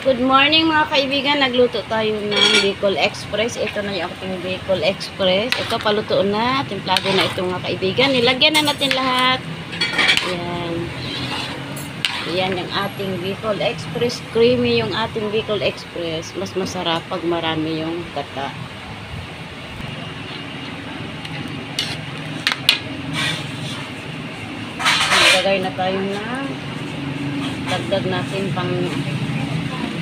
Good morning mga kaibigan, nagluto tayo ng Bicol Express. Ito na yung ating Bicol Express. Ito paluto na, timplado na ito mga kaibigan. Nilagyan na natin lahat. Ayan. Ayan yung ating Bicol Express. Creamy yung ating Bicol Express. Mas masarap pag marami yung gata. Maglagay na tayo na dagdag natin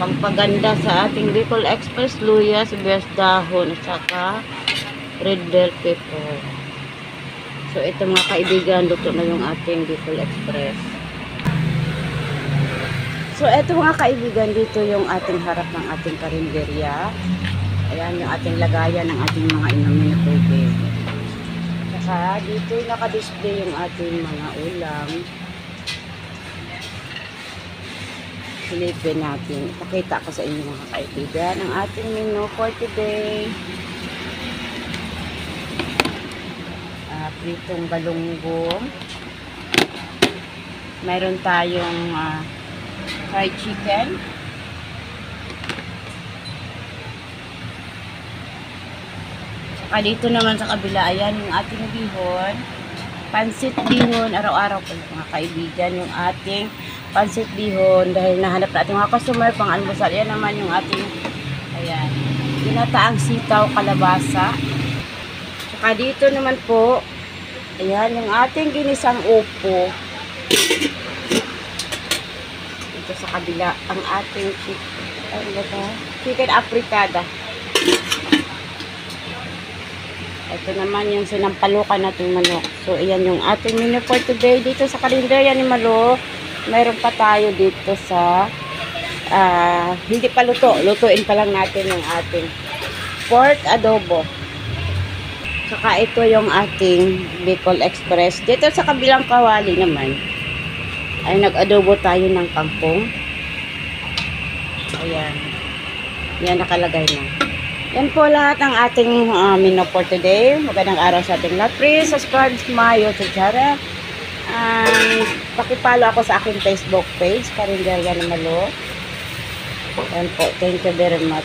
pangpaganda sa ating Bicol Express, luya, sibuyas dahon, at saka red bell pepper. So ito mga kaibigan, luto na yung ating Bicol Express. So ito mga kaibigan, dito yung ating harap ng ating karinderya. Ayan yung ating lagayan ng ating mga inumin na tubig. Saka dito naka-display yung ating mga ulam. Silipin natin. Pakita ko sa inyo mga kaibigan ang ating menu for today. Pritong galunggong. Mayroon tayong fried chicken. Saka dito naman sa kabila, ayan yung ating bihon. Pansit bihon, araw-araw po mga kaibigan, yung ating pansit bihon dahil nahanap natin mga customer pang almusal. Yan naman yung ating ayan, ginataang sitaw kalabasa. Saka dito naman po, ayan yung ating ginisang upo. Dito sa kabila, ang ating chicken afritada. Ito naman yung sinampalukan natin manok. So, ayan yung ating menu for today. Dito sa karinderya ni Malo, mayroon pa tayo dito sa hindi pa luto. Lutuin pa lang natin yung ating pork adobo. Saka ito yung ating Bicol Express. Dito sa kabilang kawali naman, ay nag-adobo tayo ng kangkong. Ayan. Yan nakalagay na. Yan po lahat ng ating menu for today. Magandang araw sa ating lahat. Please subscribe to my YouTube channel. Pakipalo ako sa aking Facebook page, Karinderya ni Malo. Yan po. Thank you very much.